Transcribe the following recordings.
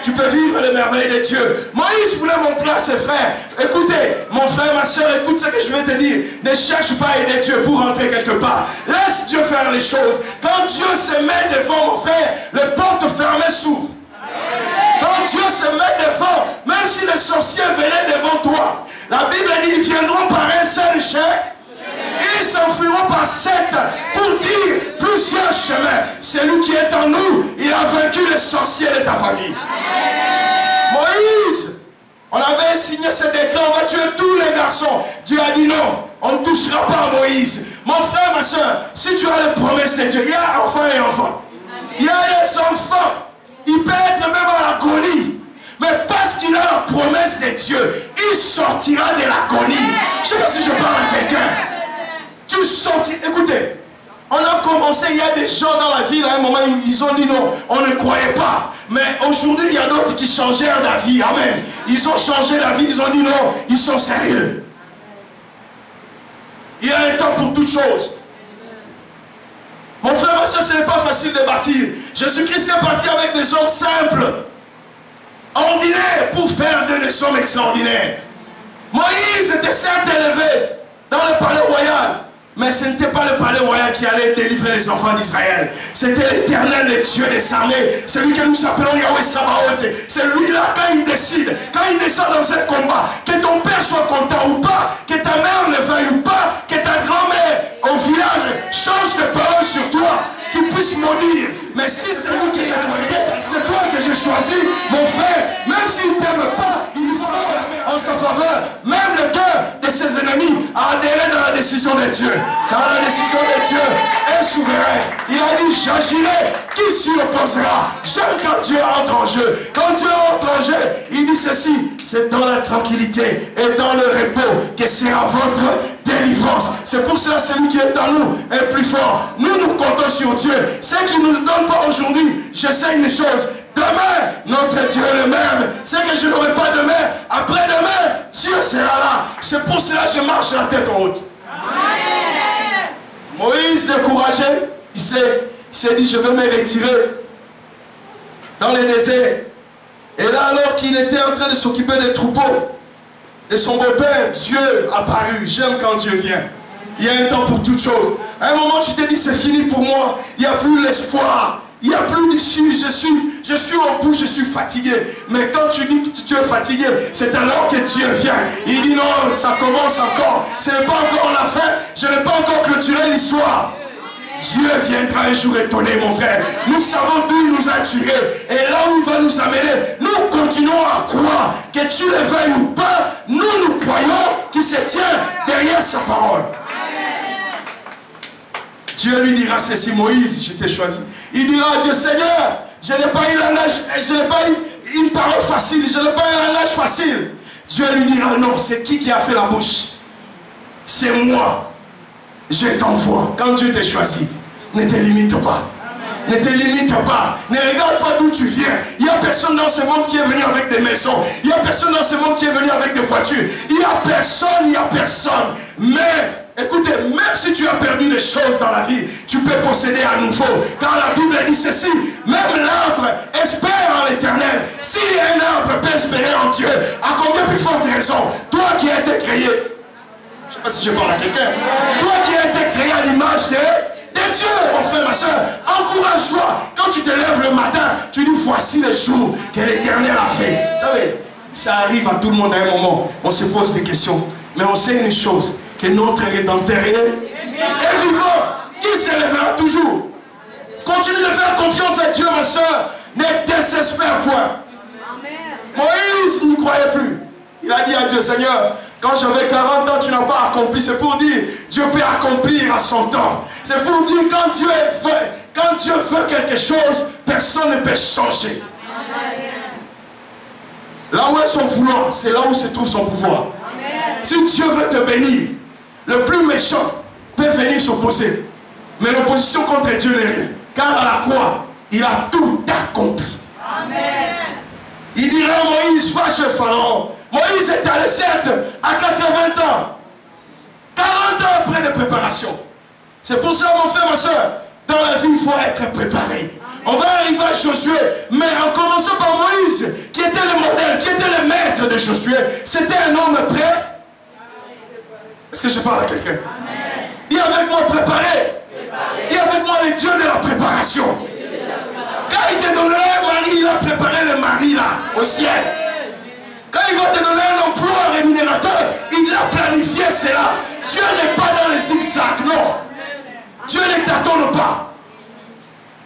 tu peux vivre les merveilles de Dieu. Moïse voulait montrer à ses frères, écoutez, mon frère, ma soeur, écoute ce que je vais te dire. Ne cherche pas à aider Dieu pour rentrer quelque part. Laisse Dieu faire les choses. Quand Dieu se met devant, mon frère, les portes fermées s'ouvrent. Quand Dieu se met devant, même si les sorciers venaient devant toi, la Bible dit, ils viendront par un seul chef. Ils s'enfuiront par sept pour dire plusieurs chemins. Celui qui est en nous, il a vaincu les sorciers de ta famille. Moïse, on avait signé ce décret, on va tuer tous les garçons. Dieu a dit non, on ne touchera pas à Moïse. Mon frère, ma soeur, si tu as les promesses de Dieu, il y a enfants et enfants. Il y a des enfants. Il peut être même en agonie. Mais parce qu'il a la promesse de Dieu, il sortira de l'agonie. Je ne sais pas si je parle à quelqu'un. Tu sortis. Écoutez, on a commencé, il y a des gens dans la ville, à un moment, ils ont dit non, on ne croyait pas. Mais aujourd'hui, il y a d'autres qui changèrent d'avis. Amen. Ils ont changé d'avis, ils ont dit non, ils sont sérieux. Il y a un temps pour toutes choses. Mon frère, ma soeur, ce n'est pas facile de bâtir. Jésus-Christ est parti avec des hommes simples, ordinaires, pour faire des hommes extraordinaires. Moïse était certes élevé dans le palais royal, mais ce n'était pas le palais royal qui allait délivrer les enfants d'Israël. C'était l'Éternel, le Dieu des armées. Celui que nous appelons Yahweh Sabaoth. C'est lui-là, quand il décide, quand il descend dans un combat, que ton père soit content ou pas, que ta mère le veuille ou pas, que ta grand-mère au village change de parole sur toi, qu'il puisse maudire. Mais si c'est lui que j'ai choisi, c'est toi que j'ai choisi, mon frère, même s'il ne t'aime pas, il dispose en sa faveur. Même le cœur de ses ennemis a adhéré dans la décision de Dieu. Car la décision de Dieu est souveraine. Il a dit, j'agirai, qui s'y opposera? J'aime quand Dieu entre en jeu. Quand Dieu entre en jeu, il dit ceci, c'est dans la tranquillité et dans le repos que sera votre délivrance. C'est pour cela que celui qui est en nous est plus fort. Nous comptons sur Dieu. Ce qui ne nous donne pas aujourd'hui, je sais une chose. Demain, notre Dieu est le même. Ce que je n'aurai pas demain, après-demain, Dieu sera là. C'est pour cela que je marche la tête haute. Amen. Moïse, découragé, il s'est dit, je vais me retirer dans le désert. Et là, alors qu'il était en train de s'occuper des troupeaux, de son beau-père, Dieu apparut. J'aime quand Dieu vient. Il y a un temps pour toutes choses. À un moment, tu te dis, c'est fini pour moi. Il n'y a plus l'espoir. Il n'y a plus d'issue. Je suis au bout, je suis fatigué. Mais quand tu dis que tu es fatigué, c'est alors que Dieu vient. Il dit non, ça commence encore. Ce n'est pas encore la fin. Je n'ai pas encore clôturé l'histoire. Dieu viendra un jour étonner, mon frère. Nous savons d'où il nous a tirés. Et là où il va nous amener, nous continuons à croire. Que tu le veuilles ou pas, nous croyons qu'il se tient derrière sa parole. Dieu lui dira ceci, Moïse, je t'ai choisi. Il dira à Dieu, Seigneur, je n'ai pas eu langage, je n'ai pas eu une parole facile, je n'ai pas eu un langage facile. Dieu lui dira, non, c'est qui a fait la bouche? C'est moi. Je t'envoie. Quand Dieu t'a choisi, ne te limite pas. Ne te limite pas. Ne regarde pas d'où tu viens. Il n'y a personne dans ce monde qui est venu avec des maisons. Il n'y a personne dans ce monde qui est venu avec des voitures. Il n'y a personne, il n'y a personne. Mais écoutez, même si tu as perdu des choses dans la vie, tu peux posséder à nouveau. Car la Bible dit ceci, même l'arbre espère en l'Éternel. Si un arbre peut espérer en Dieu, à combien plus forte raison, toi qui as été créé, je ne sais pas si je parle à quelqu'un, toi qui as été créé à l'image de Dieu, mon frère, ma soeur, encourage-toi. Quand tu te lèves le matin, tu dis voici le jour que l'Éternel a fait. Vous savez, ça arrive à tout le monde à un moment. On se pose des questions. Mais on sait une chose, que notre Rédempteur est vivant, qui se lèvera toujours. Continue de faire confiance à Dieu, ma soeur. Ne désespère point. Moïse n'y croyait plus. Il a dit à Dieu, Seigneur, quand j'avais 40 ans, tu n'as pas accompli. C'est pour dire, Dieu peut accomplir à son temps. C'est pour dire, quand Dieu veut quelque chose, personne ne peut changer. Là où est son vouloir, c'est là où se trouve son pouvoir. Si Dieu veut te bénir, le plus méchant peut venir s'opposer. Mais l'opposition contre Dieu n'est rien. Car à la croix, il a tout accompli. Amen. Il dira à Moïse, va chez Pharaon. Moïse est allé certes à 80 ans. 40 ans après de préparation. C'est pour ça, mon frère, ma soeur, dans la vie, il faut être préparé. On va arriver à Josué, mais en commençant par Moïse, de Josué, c'était un homme prêt. Est-ce que je parle à quelqu'un? Il est avec moi préparé. Il est avec moi le Dieu de la préparation. Quand il te donnera un mari, il a préparé le mari là, au ciel. Quand il va te donner un emploi rémunérateur, il a planifié cela. Dieu n'est pas dans les zigzags, non. Dieu ne t'attend pas.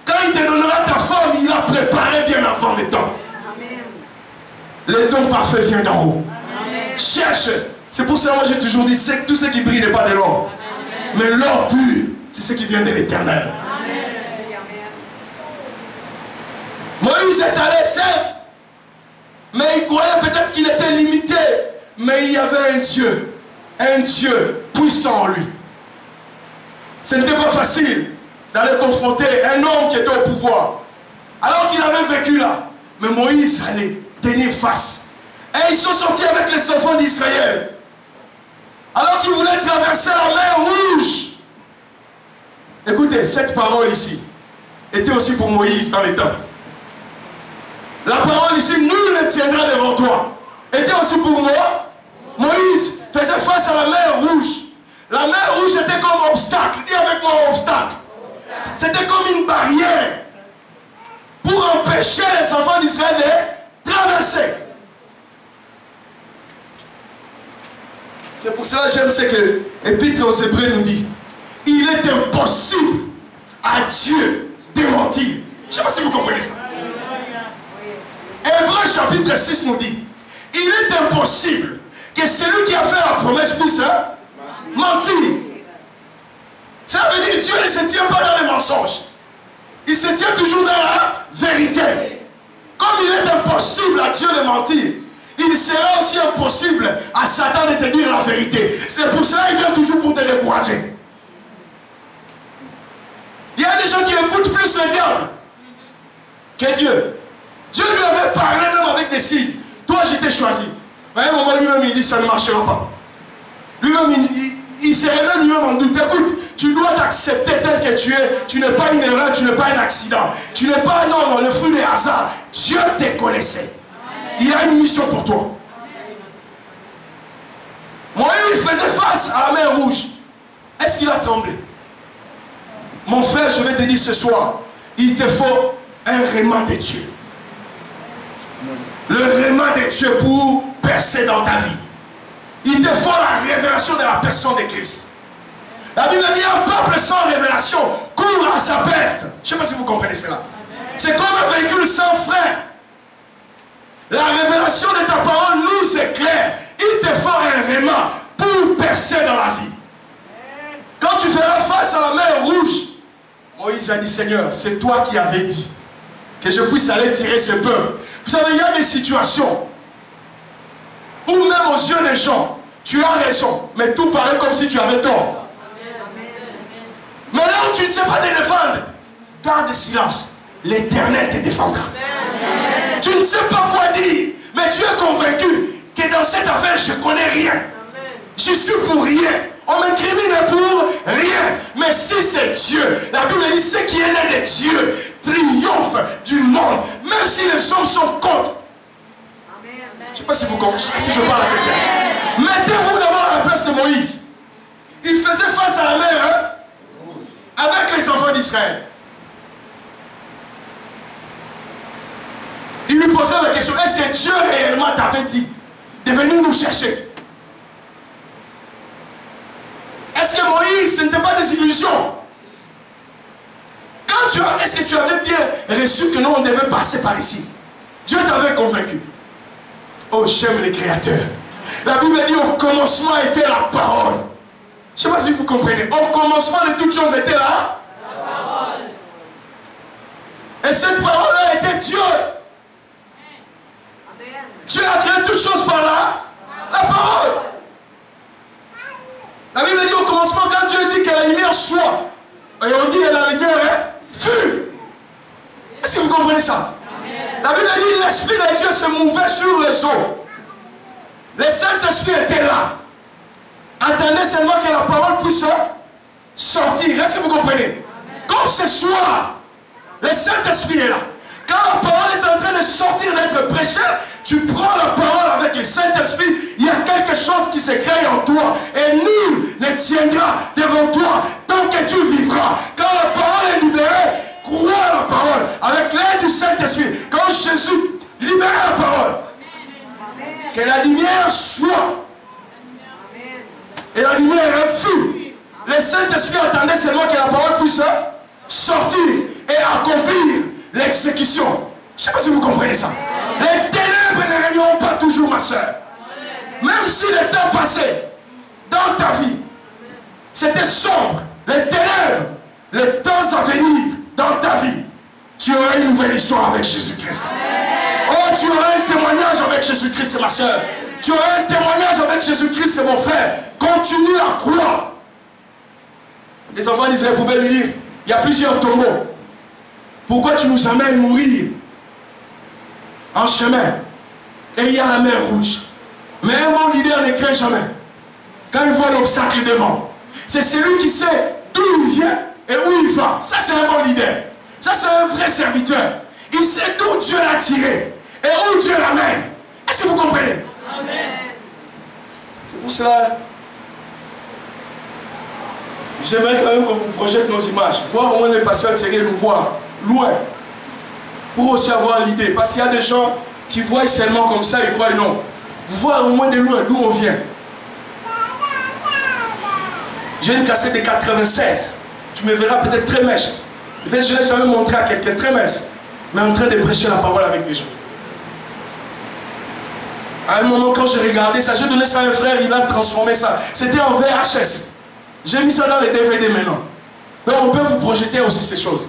Quand il te donnera ta femme, il a préparé bien avant le temps. Le don parfait vient d'en haut. Cherche. C'est pour ça que moi j'ai toujours dit, c'est que tout ce qui brille n'est pas de l'or. Mais l'or pur, c'est ce qui vient de l'Éternel. Moïse est allé, certes, mais il croyait peut-être qu'il était limité. Mais il y avait un Dieu puissant en lui. Ce n'était pas facile d'aller confronter un homme qui était au pouvoir. Alors qu'il avait vécu là. Mais Moïse allait tenir face. Et ils sont sortis avec les enfants d'Israël. Alors qu'ils voulaient traverser la mer Rouge. Écoutez, cette parole ici était aussi pour Moïse dans les temps. La parole ici, nul ne tiendra devant toi. Était aussi pour moi. Moïse faisait face à la mer Rouge. La mer Rouge était comme obstacle. Dis avec moi obstacle. C'était comme une barrière pour empêcher les enfants d'Israël de traverser. C'est pour cela que j'aime ce que l'Épître aux Hébreux nous dit. Il est impossible à Dieu de mentir. Je ne sais pas si vous comprenez ça. Hébreux chapitre 6 nous dit, il est impossible que celui qui a fait la promesse puisse mentir. Ça veut dire que Dieu ne se tient pas dans les mensonges. Il se tient toujours dans la vérité. Comme il est impossible à Dieu de mentir, il sera aussi impossible à Satan de te dire la vérité. C'est pour cela qu'il vient toujours pour te décourager. Il y a des gens qui écoutent plus le diable que Dieu. Dieu lui avait parlé même avec des signes. Toi, je t'ai choisi. Mais à un moment, lui-même, il dit ça ne marchera pas. Lui-même, il se révèle lui-même en doute. Écoute, tu dois t'accepter tel que tu es. Tu n'es pas une erreur, tu n'es pas un accident. Tu n'es pas, non, le fruit des hasards. Dieu te connaissait. Il a une mission pour toi. Moïse, il faisait face à la mer Rouge. Est-ce qu'il a tremblé? Mon frère, je vais te dire ce soir, il te faut un réma de Dieu. Le réma de Dieu pour percer dans ta vie. Il te faut la révélation de la personne de Christ. La Bible dit un peuple sans révélation court à sa perte. Je ne sais pas si vous comprenez cela. C'est comme un véhicule sans frein. La révélation de ta parole nous éclaire. Il te faut un réma pour percer dans la vie. Quand tu feras face à la mer Rouge, Moïse a dit, Seigneur, c'est toi qui avais dit que je puisse aller tirer ce peuple. Vous savez, il y a des situations où même aux yeux des gens, tu as raison, mais tout paraît comme si tu avais tort. Mais là où tu ne sais pas te défendre, garde silence. L'Éternel te défendra. Tu ne sais pas quoi dire, mais tu es convaincu que dans cette affaire, je ne connais rien. Je suis pour rien. On m'incrimine pour rien. Mais si c'est Dieu, la Bible dit, ce qui est né de Dieu triomphe du monde, même si les hommes sont contre. Je ne sais pas si vous comprenez. Est-ce que je parle à quelqu'un? Mettez-vous d'abord à la place de Moïse. Il faisait face à la mer avec les enfants d'Israël. Il lui posait la question, est-ce que Dieu réellement t'avait dit de venir nous chercher? Est-ce que Moïse, ce n'était pas des illusions? Est-ce que tu avais bien reçu que nous on devait passer par ici? Dieu t'avait convaincu. Oh, j'aime les créateurs. La Bible dit au commencement était la parole. Je ne sais pas si vous comprenez. Au commencement de toutes choses était là la parole. Et cette parole-là était Dieu. Amen. Dieu a créé toutes choses par là la parole. La Bible dit au commencement, quand Dieu dit que la lumière soit, et on dit que la lumière fut. Est-ce que vous comprenez ça? Amen. La Bible dit que l'Esprit de Dieu se mouvait sur les eaux. Le Saint-Esprit était là. Attendez seulement que la parole puisse sortir. Est-ce que vous comprenez? Amen. Comme ce soir, le Saint-Esprit est là. Quand Quand la parole est en train de sortir, d'être prêchée, tu prends la parole avec le Saint-Esprit, il y a quelque chose qui se crée en toi. Et nul ne tiendra devant toi tant que tu vivras. Quand la parole est libérée, crois la parole avec l'aide du Saint-Esprit. Quand Jésus libère la parole, que la lumière soit. Et la lumière fut. Le Saint-Esprit attendait seulement que la parole puisse sortir et accomplir l'exécution. Je ne sais pas si vous comprenez ça. Les ténèbres ne régneront pas toujours, ma soeur. Même si le temps passé dans ta vie, c'était sombre, les ténèbres, les temps à venir dans ta vie, tu auras une nouvelle histoire avec Jésus-Christ. Oh, tu auras un témoignage avec Jésus-Christ, ma soeur. Tu auras un témoignage avec Jésus-Christ, mon frère. Continue à croire. Les enfants d'Israël pouvaient lui dire, il y a plusieurs tombeaux. Pourquoi tu nous amènes mourir en chemin? Et il y a la mer rouge. Mais un bon leader ne craint jamais. Quand il voit l'obstacle devant, c'est celui qui sait d'où il vient et où il va. Ça, c'est un bon leader. Ça, c'est un vrai serviteur. Il sait d'où Dieu l'a tiré et où Dieu l'amène. Est-ce que vous comprenez? Amen. C'est pour cela, j'aimerais quand même qu'on vous projette nos images. Voir au moins les pasteurs Thierry nous voir loin. Pour aussi avoir l'idée. Parce qu'il y a des gens qui voient seulement comme ça, ils croient non. Vous voyez au moins de loin d'où on vient. J'ai une cassette de 96. Tu me verras peut-être très mèche. Peut-être que je ne l'ai jamais montré à quelqu'un très mince. Mais en train de prêcher la parole avec des gens. À un moment, quand j'ai regardé ça, j'ai donné ça à un frère, il a transformé ça. C'était en VHS. J'ai mis ça dans les DVD maintenant. Donc on peut vous projeter aussi ces choses.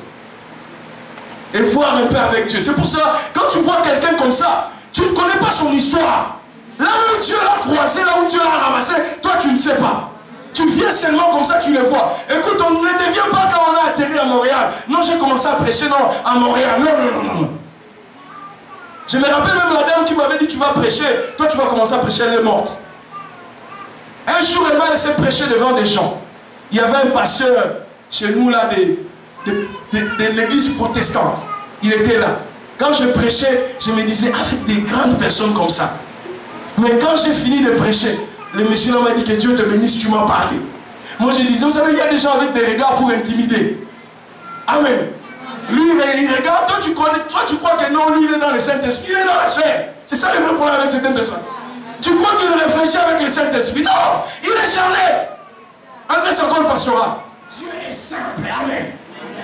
Et voir un peu avec Dieu. C'est pour ça, quand tu vois quelqu'un comme ça, tu ne connais pas son histoire. Là où Dieu l'a croisé, là où Dieu l'a ramassé, toi tu ne sais pas. Tu viens seulement comme ça, tu le vois. Écoute, on ne devient pas quand on a atterri à Montréal. Non, j'ai commencé à prêcher non, à Montréal. Non. Je me rappelle même la dame qui m'avait dit, tu vas prêcher. Toi, tu vas commencer à prêcher, elle est morte. Un jour, elle m'a laissé prêcher devant des gens. Il y avait un pasteur chez nous là de l'église protestante. Il était là. Quand je prêchais, je me disais, avec des grandes personnes comme ça. Mais quand j'ai fini de prêcher, le monsieur là m'a dit que Dieu te bénisse, tu m'as parlé. Moi je disais, vous savez, il y a des gens avec des regards pour intimider. Amen. Lui, il regarde, toi tu crois que non, lui il est dans le Saint-Esprit, il est dans la chair. C'est ça le vrai problème avec certaines personnes. Tu crois qu'il réfléchit avec le Saint-Esprit? Non, il est charnel. André Sokol Pastora. Dieu est simple, amen.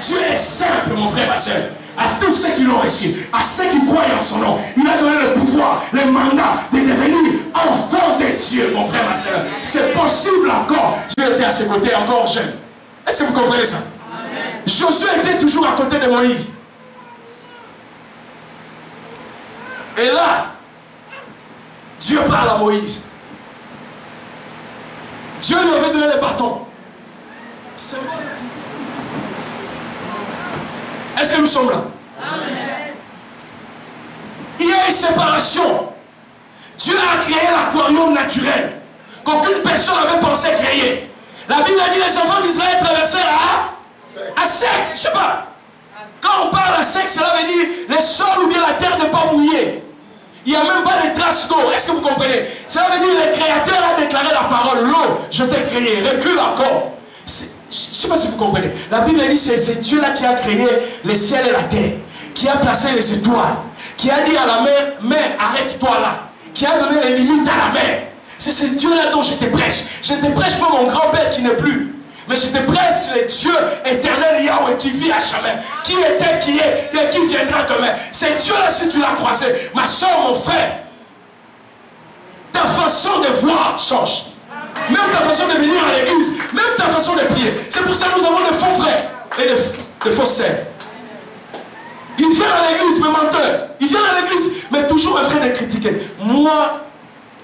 Dieu est simple, mon frère, ma soeur. À tous ceux qui l'ont reçu, à ceux qui croient en son nom, il a donné le pouvoir, le mandat de devenir enfant de Dieu, mon frère, ma soeur. C'est possible encore. Dieu était à ses côtés, encore jeune. Est-ce que vous comprenez ça? Amen. Josué était toujours à côté de Moïse. Et là, Dieu parle à Moïse. Dieu lui avait donné les bâtons. Est-ce que nous sommes là? Amen. Il y a une séparation. Dieu a créé l'aquarium naturel qu'aucune personne n'avait pensé créer. La Bible a dit les enfants d'Israël traversèrent à sec. Je ne sais pas. Quand on parle à sec, cela veut dire le sol ou bien la terre n'est pas mouillée. Il n'y a même pas de traces d'eau. Est-ce que vous comprenez? Cela veut dire le Créateur a déclaré la parole. L'eau, je t'ai créé. Recule encore. Je ne sais pas si vous comprenez. La Bible dit c'est Dieu là qui a créé les ciels et la terre, qui a placé les étoiles, qui a dit à la mer, mais arrête-toi là, qui a donné les limites à la mer. C'est ce Dieu là dont je te prêche. Je ne te prêche pas mon grand-père qui n'est plus, mais je te prêche le Dieu éternel Yahweh qui vit à jamais, qui était, qui est et qui viendra demain. C'est Dieu là si tu l'as croisé. Ma soeur, mon frère, ta façon de voir change. Même ta façon de venir à l'église, même ta façon de prier. C'est pour ça que nous avons de faux frères et de fausses sœurs. Ils viennent à l'église, mais menteurs. Ils viennent à l'église, mais toujours en train de critiquer. Moi,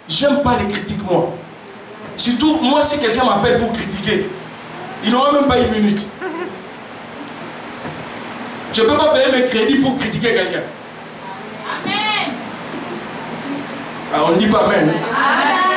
j'aime pas les critiques, moi. Surtout, moi, si quelqu'un m'appelle pour critiquer, il n'aura même pas une minute. Je ne peux pas payer mes crédits pour critiquer quelqu'un. Amen. Ah, on ne dit pas amen. Amen.